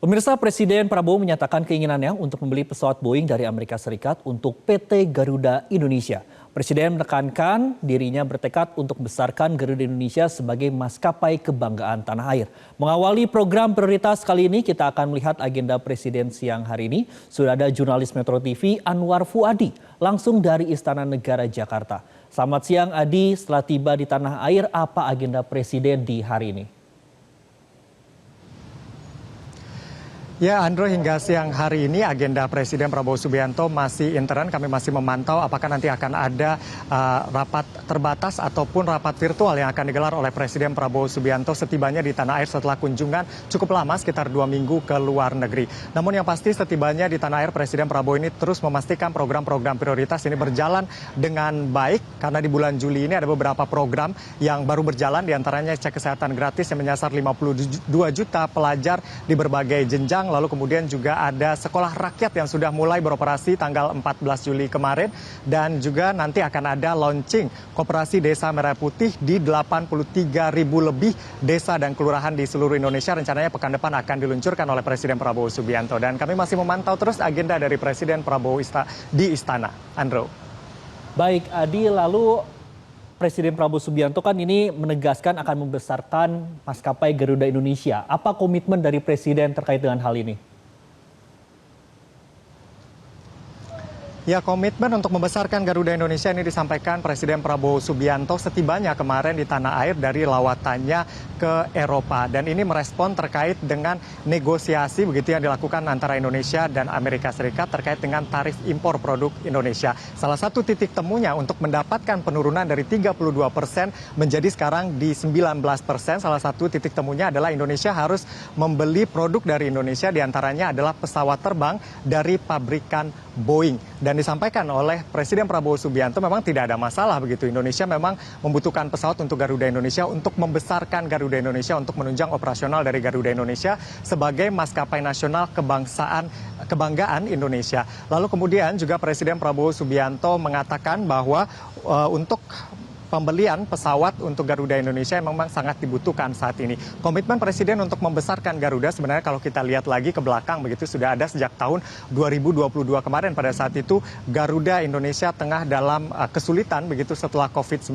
Pemirsa, Presiden Prabowo menyatakan keinginannya untuk membeli pesawat Boeing dari Amerika Serikat untuk PT Garuda Indonesia. Presiden menekankan dirinya bertekad untuk membesarkan Garuda Indonesia sebagai maskapai kebanggaan tanah air. Mengawali program prioritas kali ini, kita akan melihat agenda Presiden siang hari ini. Sudah ada jurnalis Metro TV Anwar Fuadi langsung dari Istana Negara Jakarta. Selamat siang Adi, setelah tiba di tanah air, apa agenda Presiden di hari ini? Ya, Andro, hingga siang hari ini agenda Presiden Prabowo Subianto masih intern. Kami masih memantau apakah nanti akan ada rapat terbatas ataupun rapat virtual yang akan digelar oleh Presiden Prabowo Subianto setibanya di tanah air setelah kunjungan cukup lama, sekitar 2 minggu ke luar negeri. Namun yang pasti setibanya di tanah air, Presiden Prabowo ini terus memastikan program-program prioritas ini berjalan dengan baik. Karena di bulan Juli ini ada beberapa program yang baru berjalan, diantaranya cek kesehatan gratis yang menyasar 52 juta pelajar di berbagai jenjang. Lalu kemudian juga ada sekolah rakyat yang sudah mulai beroperasi tanggal 14 Juli kemarin. Dan juga nanti akan ada launching Koperasi Desa Merah Putih di 83.000 lebih desa dan kelurahan di seluruh Indonesia. Rencananya pekan depan akan diluncurkan oleh Presiden Prabowo Subianto. Dan kami masih memantau terus agenda dari Presiden Prabowo di Istana. Andro. Baik Adi, lalu Presiden Prabowo Subianto kan ini menegaskan akan membesarkan maskapai Garuda Indonesia. Apa komitmen dari Presiden terkait dengan hal ini? Ya, komitmen untuk membesarkan Garuda Indonesia ini disampaikan Presiden Prabowo Subianto setibanya kemarin di tanah air dari lawatannya ke Eropa. Dan ini merespon terkait dengan negosiasi begitu yang dilakukan antara Indonesia dan Amerika Serikat terkait dengan tarif impor produk Indonesia. Salah satu titik temunya untuk mendapatkan penurunan dari 32% menjadi sekarang di 19%. Salah satu titik temunya adalah Indonesia harus membeli produk dari Indonesia, diantaranya adalah pesawat terbang dari pabrikan Boeing. Dan disampaikan oleh Presiden Prabowo Subianto memang tidak ada masalah begitu. Indonesia memang membutuhkan pesawat untuk Garuda Indonesia untuk membesarkan Garuda Indonesia, untuk menunjang operasional dari Garuda Indonesia sebagai maskapai nasional kebanggaan Indonesia. Lalu kemudian juga Presiden Prabowo Subianto mengatakan bahwa untuk pembelian pesawat untuk Garuda Indonesia memang sangat dibutuhkan saat ini. Komitmen Presiden untuk membesarkan Garuda sebenarnya kalau kita lihat lagi ke belakang begitu sudah ada sejak tahun 2022 kemarin. Pada saat itu Garuda Indonesia tengah dalam kesulitan begitu setelah COVID-19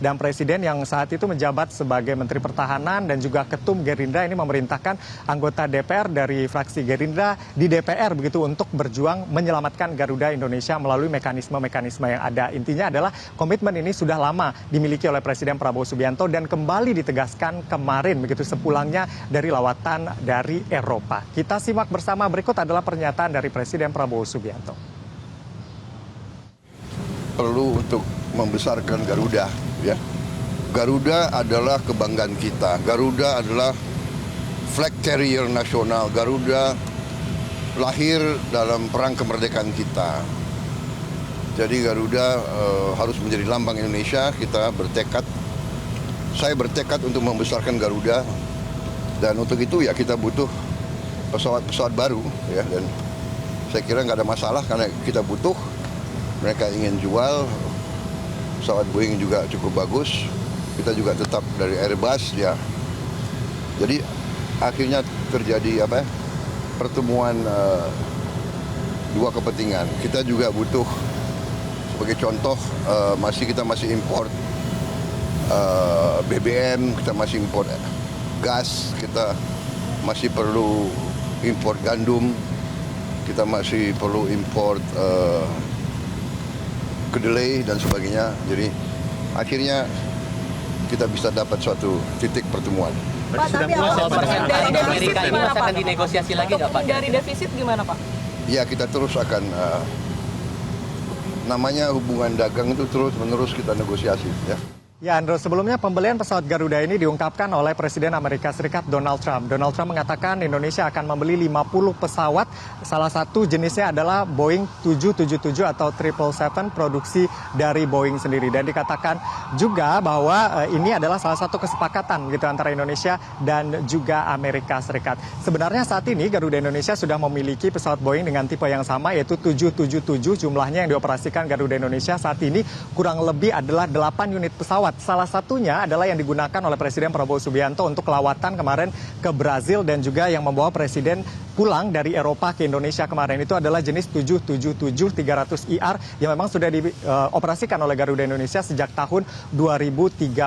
dan Presiden yang saat itu menjabat sebagai Menteri Pertahanan dan juga Ketum Gerindra ini memerintahkan anggota DPR dari fraksi Gerindra di DPR begitu untuk berjuang menyelamatkan Garuda Indonesia melalui mekanisme-mekanisme yang ada. Intinya adalah komitmen ini sudah lama dimiliki oleh Presiden Prabowo Subianto dan kembali ditegaskan kemarin begitu sepulangnya dari lawatan dari Eropa. Kita simak bersama, berikut adalah pernyataan dari Presiden Prabowo Subianto. Perlu untuk membesarkan Garuda, ya. Garuda adalah kebanggaan kita. Garuda adalah flag carrier nasional. Garuda lahir dalam perang kemerdekaan kita. Jadi Garuda harus menjadi lambang Indonesia. Kita bertekad, saya bertekad untuk membesarkan Garuda. Dan untuk itu ya kita butuh pesawat-pesawat baru. Ya. Dan saya kira nggak ada masalah karena kita butuh. Mereka ingin jual, pesawat Boeing juga cukup bagus. Kita juga tetap dari Airbus. Ya. Jadi akhirnya terjadi pertemuan dua kepentingan. Kita juga butuh. Sebagai contoh, kita masih import BBM, kita masih import gas, kita masih perlu import gandum, kita masih perlu import kedelai dan sebagainya. Jadi akhirnya kita bisa dapat suatu titik pertemuan. Pak, tapi dari defisit gimana Pak? Akan dinegosiasi lagi nggak Pak? Dari defisit gimana Pak? Ya, kita terus akan namanya hubungan dagang itu terus-menerus kita negosiasi, ya. Ya, Andro, sebelumnya pembelian pesawat Garuda ini diungkapkan oleh Presiden Amerika Serikat Donald Trump. Donald Trump mengatakan Indonesia akan membeli 50 pesawat. Salah satu jenisnya adalah Boeing 777 atau 777 produksi dari Boeing sendiri. Dan dikatakan juga bahwa ini adalah salah satu kesepakatan gitu antara Indonesia dan juga Amerika Serikat. Sebenarnya saat ini Garuda Indonesia sudah memiliki pesawat Boeing dengan tipe yang sama yaitu 777. Jumlahnya yang dioperasikan Garuda Indonesia saat ini kurang lebih adalah 8 unit pesawat pesawat. Salah satunya adalah yang digunakan oleh Presiden Prabowo Subianto untuk lawatan kemarin ke Brazil dan juga yang membawa Presiden pulang dari Eropa ke Indonesia kemarin itu adalah jenis 777-300ER yang memang sudah dioperasikan oleh Garuda Indonesia sejak tahun 2013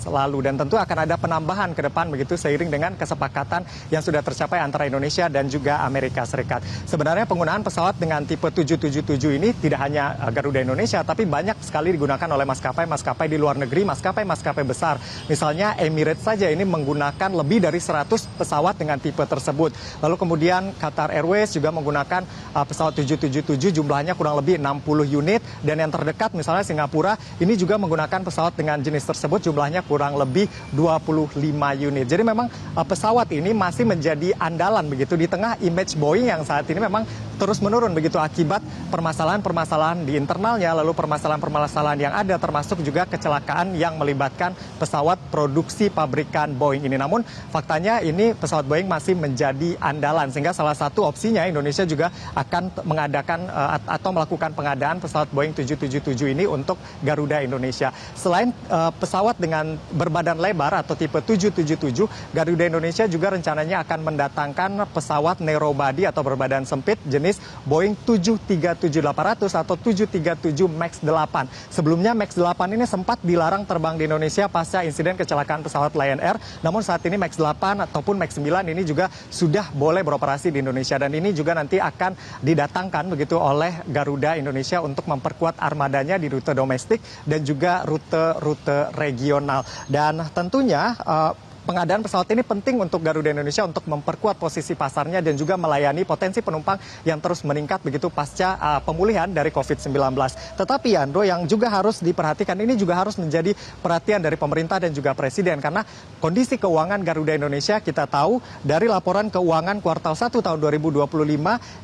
lalu. Dan tentu akan ada penambahan ke depan begitu seiring dengan kesepakatan yang sudah tercapai antara Indonesia dan juga Amerika Serikat. Sebenarnya penggunaan pesawat dengan tipe 777 ini tidak hanya Garuda Indonesia, tapi banyak sekali digunakan oleh maskapai-maskapai di luar negeri, maskapai-maskapai besar. Misalnya Emirates saja ini menggunakan lebih dari 100 pesawat dengan tipe tersebut. Lalu kemudian Qatar Airways juga menggunakan pesawat 777, jumlahnya kurang lebih 60 unit. Dan yang terdekat misalnya Singapura ini juga menggunakan pesawat dengan jenis tersebut, jumlahnya kurang lebih 25 unit. Jadi memang pesawat ini masih menjadi andalan begitu di tengah image Boeing yang saat ini memang terus menurun begitu akibat permasalahan-permasalahan di internalnya, lalu permasalahan-permasalahan yang ada termasuk juga kecelakaan yang melibatkan pesawat produksi pabrikan Boeing ini. Namun faktanya ini pesawat Boeing masih menjadi andalan sehingga salah satu opsinya Indonesia juga akan mengadakan atau melakukan pengadaan pesawat Boeing 777 ini untuk Garuda Indonesia. Selain pesawat dengan berbadan lebar atau tipe 777, Garuda Indonesia juga rencananya akan mendatangkan pesawat narrow body atau berbadan sempit jenis Boeing 737-800 atau 737 MAX 8. Sebelumnya MAX 8 ini sempat dilarang terbang di Indonesia pasca insiden kecelakaan pesawat Lion Air. Namun saat ini MAX 8 ataupun MAX 9 ini juga sudah boleh beroperasi di Indonesia dan ini juga nanti akan didatangkan begitu oleh Garuda Indonesia untuk memperkuat armadanya di rute domestik dan juga rute-rute regional. Dan tentunya pengadaan pesawat ini penting untuk Garuda Indonesia untuk memperkuat posisi pasarnya dan juga melayani potensi penumpang yang terus meningkat begitu pasca pemulihan dari COVID-19. Tetapi Andro, yang juga harus diperhatikan ini juga harus menjadi perhatian dari pemerintah dan juga Presiden karena kondisi keuangan Garuda Indonesia kita tahu dari laporan keuangan kuartal 1 tahun 2025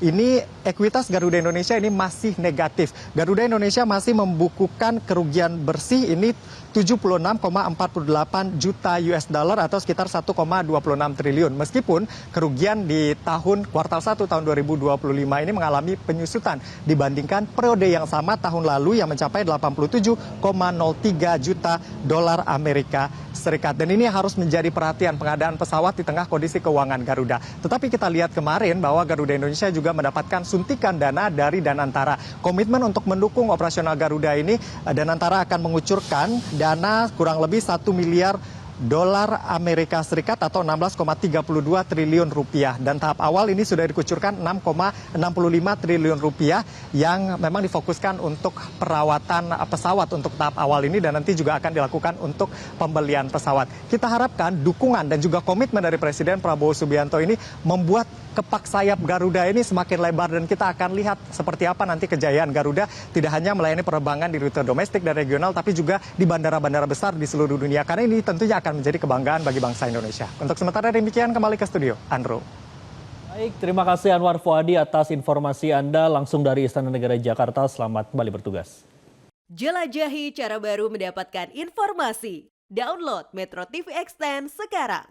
ini ekuitas Garuda Indonesia ini masih negatif. Garuda Indonesia masih membukukan kerugian bersih ini 76,48 juta US dollar atau sekitar 1,26 triliun. Meskipun kerugian di kuartal 1 tahun 2025 ini mengalami penyusutan dibandingkan periode yang sama tahun lalu yang mencapai 87,03 juta dolar Amerika Serikat. Dan ini harus menjadi perhatian pengadaan pesawat di tengah kondisi keuangan Garuda. Tetapi kita lihat kemarin bahwa Garuda Indonesia juga mendapatkan suntikan dana dari Danantara. Komitmen untuk mendukung operasional Garuda ini, Danantara akan mengucurkan dana kurang lebih 1 miliar dolar Amerika Serikat atau 16,32 triliun rupiah. Dan tahap awal ini sudah dikucurkan 6,65 triliun rupiah yang memang difokuskan untuk perawatan pesawat untuk tahap awal ini dan nanti juga akan dilakukan untuk pembelian pesawat. Kita harapkan dukungan dan juga komitmen dari Presiden Prabowo Subianto ini membuat kepak sayap Garuda ini semakin lebar dan kita akan lihat seperti apa nanti kejayaan Garuda tidak hanya melayani penerbangan di rute domestik dan regional tapi juga di bandara-bandara besar di seluruh dunia karena ini tentunya akan menjadi kebanggaan bagi bangsa Indonesia. Untuk sementara demikian kembali ke studio, Andrew. Baik, terima kasih Anwar Fuadi atas informasi Anda langsung dari Istana Negara Jakarta. Selamat kembali bertugas. Jelajahi cara baru mendapatkan informasi. Download Metro TV Extend sekarang.